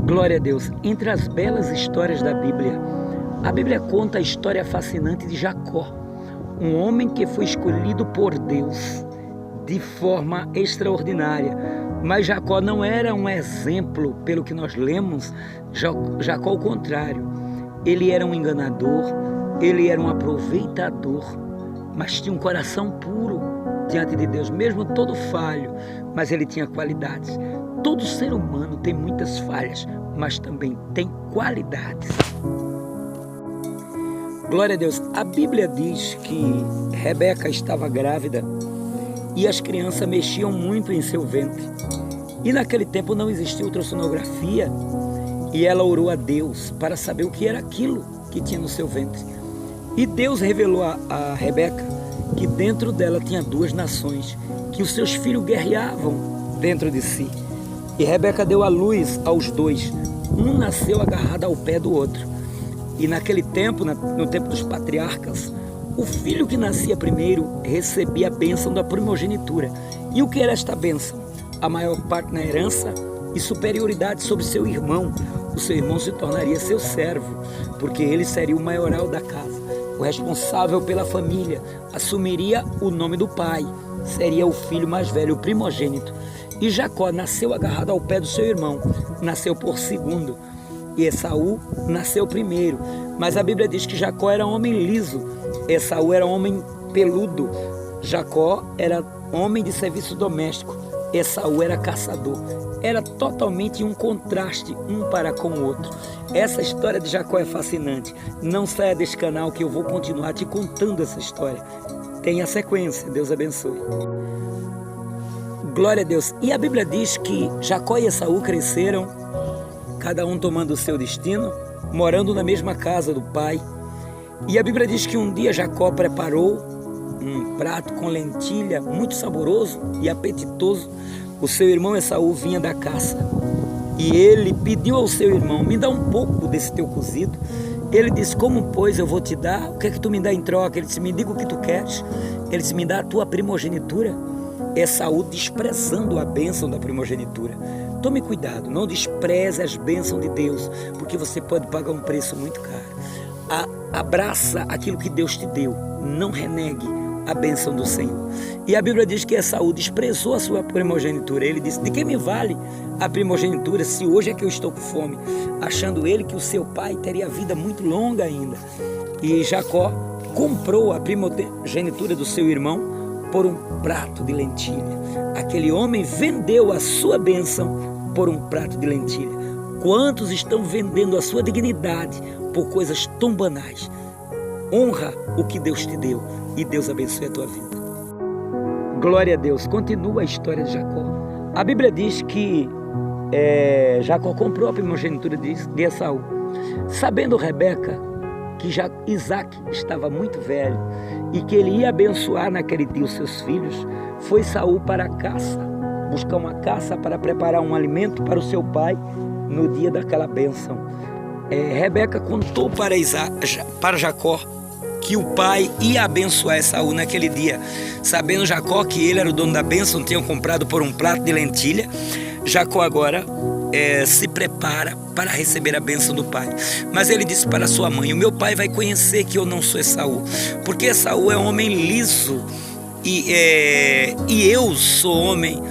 Glória a Deus. Entre as belas histórias da Bíblia, a Bíblia conta a história fascinante de Jacó, um homem que foi escolhido por Deus de forma extraordinária. Mas Jacó não era um exemplo, pelo que nós lemos. Jacó, ao contrário, ele era um enganador, ele era um aproveitador, mas tinha um coração puro diante de Deus, mesmo todo falho, mas ele tinha qualidades. Todo ser humano tem muitas falhas, mas também tem qualidades. Glória a Deus. A Bíblia diz que Rebeca estava grávida e as crianças mexiam muito em seu ventre. E naquele tempo não existia ultrassonografia, e ela orou a Deus para saber o que era aquilo que tinha no seu ventre. E Deus revelou a Rebeca que dentro dela tinha duas nações, que os seus filhos guerreavam dentro de si. E Rebeca deu à luz aos dois. Um nasceu agarrado ao pé do outro. E naquele tempo, no tempo dos patriarcas, o filho que nascia primeiro recebia a bênção da primogenitura. E o que era esta bênção? A maior parte na herança e superioridade sobre seu irmão. O seu irmão se tornaria seu servo, porque ele seria o maioral da casa, o responsável pela família, assumiria o nome do pai, seria o filho mais velho, o primogênito. E Jacó nasceu agarrado ao pé do seu irmão, nasceu por segundo, e Esaú nasceu primeiro. Mas a Bíblia diz que Jacó era homem liso, Esaú era homem peludo, Jacó era homem de serviço doméstico, Esaú era caçador. Era totalmente um contraste, um para com o outro. Essa história de Jacó é fascinante. Não saia desse canal que eu vou continuar te contando essa história. Tenha sequência, Deus abençoe. Glória a Deus. E a Bíblia diz que Jacó e Esaú cresceram, cada um tomando o seu destino, morando na mesma casa do pai. E a Bíblia diz que um dia Jacó preparou um prato com lentilha muito saboroso e apetitoso. O seu irmão Esaú vinha da caça e ele pediu ao seu irmão: me dá um pouco desse teu cozido. Ele disse: como pois eu vou te dar? O que é que tu me dá em troca? Ele disse: me diga o que tu queres. Ele disse: me dá a tua primogenitura. Esaú desprezando a bênção da primogenitura. Tome cuidado, não despreze as bênçãos de Deus, porque você pode pagar um preço muito caro. Abraça aquilo que Deus te deu, não renegue a bênção do Senhor. E a Bíblia diz que Esaú desprezou a sua primogenitura. Ele disse: de que me vale a primogenitura se hoje é que eu estou com fome? Achando ele que o seu pai teria vida muito longa ainda. E Jacó comprou a primogenitura do seu irmão por um prato de lentilha. Aquele homem vendeu a sua bênção por um prato de lentilha. Quantos estão vendendo a sua dignidade por coisas tão banais? Honra o que Deus te deu e Deus abençoe a tua vida. Glória a Deus. Continua a história de Jacó. A Bíblia diz que Jacó comprou a primogenitura de Esaú. Sabendo Rebeca que Isaac estava muito velho e que ele ia abençoar naquele dia os seus filhos, foi Esaú para a caça, buscar uma caça para preparar um alimento para o seu pai no dia daquela bênção. Rebeca contou para Jacó que o pai ia abençoar Esaú naquele dia. Sabendo Jacó que ele era o dono da bênção, tinham comprado por um prato de lentilha, Jacó agora se prepara para receber a bênção do pai. Mas ele disse para sua mãe: o meu pai vai conhecer que eu não sou Esaú, porque Esaú é um homem liso e eu sou homem.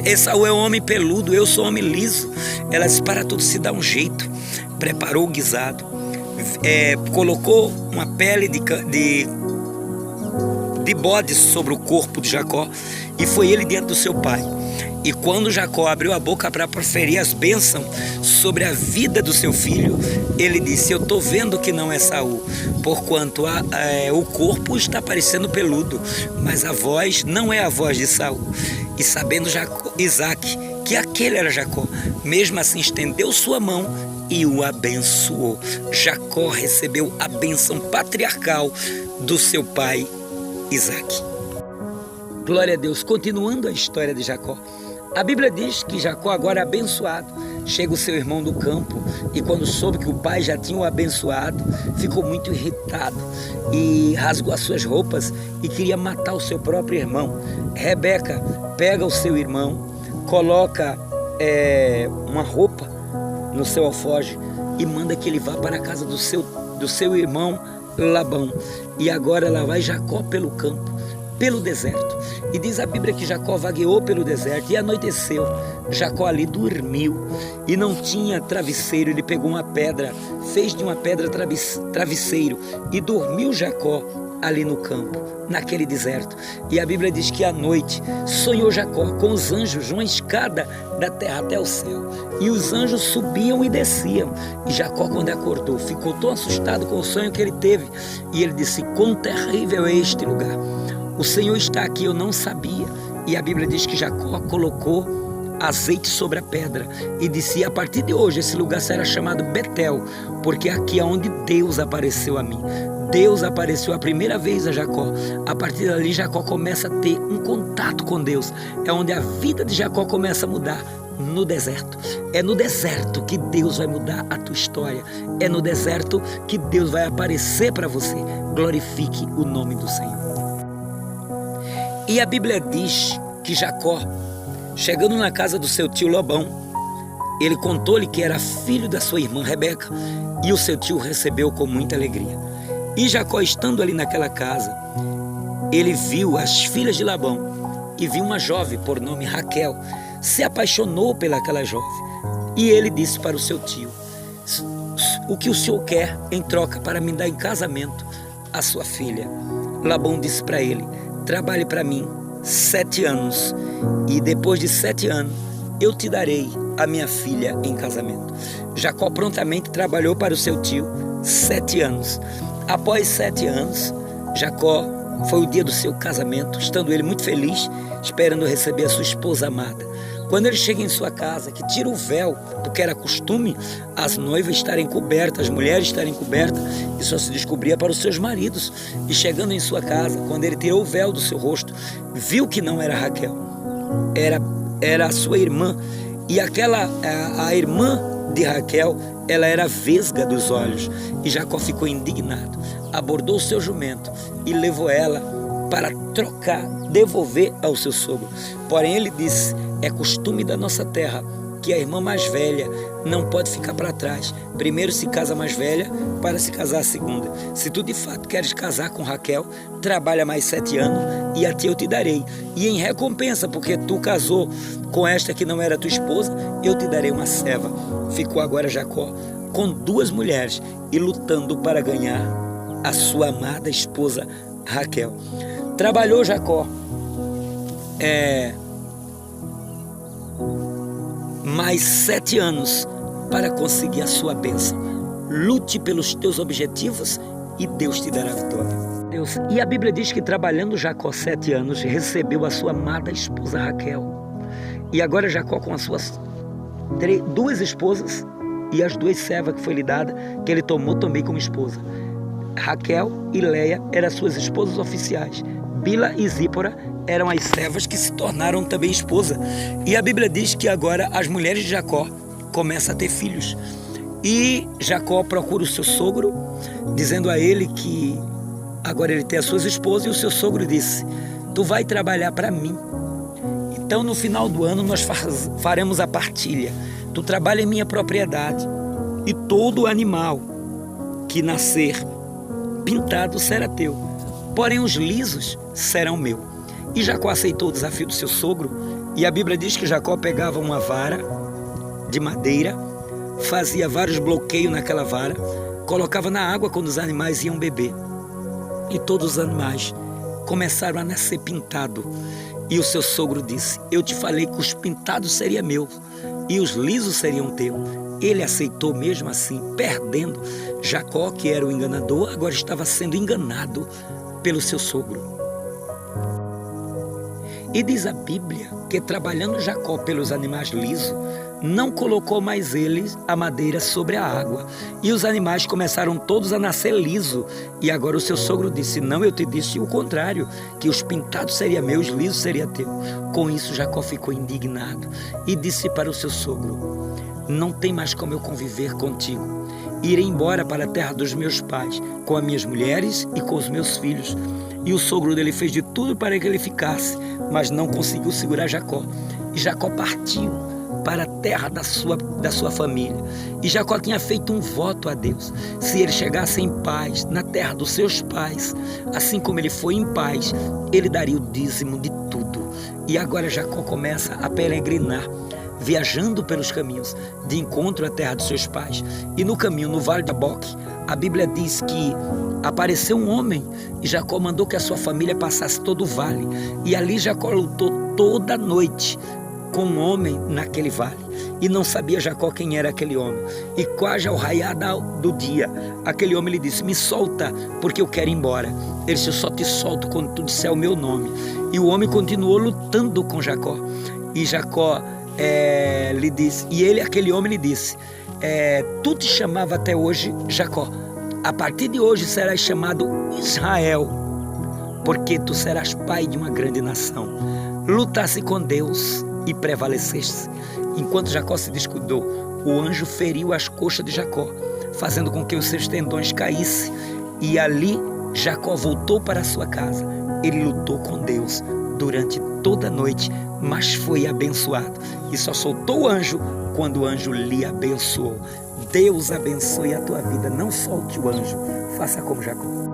Esaú é um homem peludo, eu sou homem liso. Ela disse: para tudo se dá um jeito. Preparou o guisado, colocou uma pele de bode sobre o corpo de Jacó e foi ele diante do seu pai. E quando Jacó abriu a boca para proferir as bênçãos sobre a vida do seu filho, ele disse: eu estou vendo que não é Esaú, porquanto o corpo está parecendo peludo, mas a voz não é a voz de Esaú. E sabendo Isaac que aquele era Jacó, mesmo assim estendeu sua mão e o abençoou. Jacó recebeu a bênção patriarcal do seu pai Isaac. Glória a Deus. Continuando a história de Jacó, a Bíblia diz que Jacó agora é abençoado. Chega o seu irmão do campo e quando soube que o pai já tinha o abençoado, ficou muito irritado e rasgou as suas roupas e queria matar o seu próprio irmão. Rebeca pega o seu irmão, coloca uma roupa no seu alforje e manda que ele vá para a casa do seu irmão Labão. E agora lá vai Jacó pelo campo, pelo deserto. E diz a Bíblia que Jacó vagueou pelo deserto e anoiteceu. Jacó ali dormiu e não tinha travesseiro. Ele pegou uma pedra, fez de uma pedra travesseiro e dormiu Jacó ali no campo, naquele deserto. E a Bíblia diz que à noite sonhou Jacó com os anjos, uma escada da terra até o céu. E os anjos subiam e desciam. E Jacó, quando acordou, ficou tão assustado com o sonho que ele teve. E ele disse: quão terrível é este lugar! O Senhor está aqui, eu não sabia. E a Bíblia diz que Jacó colocou azeite sobre a pedra e disse: a partir de hoje esse lugar será chamado Betel, porque aqui é onde Deus apareceu a mim. Deus apareceu a primeira vez a Jacó. A partir dali Jacó começa a ter um contato com Deus. É onde a vida de Jacó começa a mudar. No deserto. É no deserto que Deus vai mudar a tua história. É no deserto que Deus vai aparecer para você. Glorifique o nome do Senhor. E a Bíblia diz que Jacó, chegando na casa do seu tio Labão, ele contou-lhe que era filho da sua irmã Rebeca, e o seu tio recebeu com muita alegria. E Jacó, estando ali naquela casa, ele viu as filhas de Labão e viu uma jovem por nome Raquel. Se apaixonou pelaquela jovem. E ele disse para o seu tio: o que o senhor quer em troca para me dar em casamento a sua filha? Labão disse para ele: trabalhe para mim 7 anos, e depois de 7 anos eu te darei a minha filha em casamento. Jacó prontamente trabalhou para o seu tio 7 anos. Após 7 anos, Jacó, foi o dia do seu casamento, estando ele muito feliz, esperando receber a sua esposa amada. Quando ele chega em sua casa, que tira o véu, porque era costume as noivas estarem cobertas, as mulheres estarem cobertas, e só se descobria para os seus maridos. E chegando em sua casa, quando ele tirou o véu do seu rosto, viu que não era Raquel, era a sua irmã. E a irmã de Raquel, ela era vesga dos olhos. E Jacó ficou indignado, abordou o seu jumento e levou ela para trocar, devolver ao seu sogro. Porém ele disse: é costume da nossa terra que a irmã mais velha não pode ficar para trás. Primeiro se casa a mais velha para se casar a segunda. Se tu de fato queres casar com Raquel, trabalha mais 7 anos e a ti eu te darei. E em recompensa, porque tu casou com esta que não era tua esposa, eu te darei uma serva. Ficou agora Jacó com 2 mulheres e lutando para ganhar a sua amada esposa Raquel. Trabalhou Jacó mais 7 anos para conseguir a sua bênção. Lute pelos teus objetivos e Deus te dará vitória. E a Bíblia diz que trabalhando Jacó 7 anos, recebeu a sua amada esposa Raquel. E agora Jacó, com as suas 2 esposas e as 2 servas que foi lhe dada, que ele tomou também como esposa. Raquel e Leia eram suas esposas oficiais. Bila e Zípora eram as servas que se tornaram também esposa. E a Bíblia diz que agora as mulheres de Jacó começam a ter filhos. E Jacó procura o seu sogro, dizendo a ele que agora ele tem as suas esposas, e o seu sogro disse: tu vai trabalhar para mim. Então no final do ano nós faremos a partilha. Tu trabalha em minha propriedade, e todo animal que nascer pintado será teu, porém os lisos serão meu. E Jacó aceitou o desafio do seu sogro, e a Bíblia diz que Jacó pegava uma vara de madeira, fazia vários bloqueios naquela vara, colocava na água quando os animais iam beber, e todos os animais começaram a nascer pintado. E o seu sogro disse: eu te falei que os pintados seriam meus e os lisos seriam teus. Ele aceitou mesmo assim, perdendo. Jacó, que era o enganador, agora estava sendo enganado pelo seu sogro. E diz a Bíblia que, trabalhando Jacó pelos animais lisos, não colocou mais eles a madeira sobre a água. E os animais começaram todos a nascer liso. E agora o seu sogro disse: não, eu te disse o contrário, que os pintados seriam meus, os lisos seriam teus. Com isso Jacó ficou indignado e disse para o seu sogro: não tem mais como eu conviver contigo. Irei embora para a terra dos meus pais, com as minhas mulheres e com os meus filhos. E o sogro dele fez de tudo para que ele ficasse, mas não conseguiu segurar Jacó. E Jacó partiu para a terra da sua família. E Jacó tinha feito um voto a Deus: se ele chegasse em paz na terra dos seus pais, assim como ele foi em paz, ele daria o dízimo de tudo. E agora Jacó começa a peregrinar, viajando pelos caminhos de encontro à terra dos seus pais. E no caminho, no vale de Jaboque, a Bíblia diz que apareceu um homem e Jacó mandou que a sua família passasse todo o vale. E ali Jacó lutou toda noite com um homem naquele vale. E não sabia Jacó quem era aquele homem. E quase ao raiar do dia, aquele homem lhe disse: me solta, porque eu quero ir embora. Ele disse: eu só te solto quando tu disser o meu nome. E o homem continuou lutando com Jacó. E Jacó lhe disse, aquele homem lhe disse: tu te chamava até hoje Jacó, a partir de hoje serás chamado Israel, porque tu serás pai de uma grande nação. Lutasse com Deus e prevaleceste. Enquanto Jacó se descuidou, o anjo feriu as coxas de Jacó, fazendo com que os seus tendões caíssem, e ali Jacó voltou para a sua casa. Ele lutou com Deus durante toda a noite, mas foi abençoado, e só soltou o anjo quando o anjo lhe abençoou. Deus abençoe a tua vida. Não solte o anjo, faça como Jacó.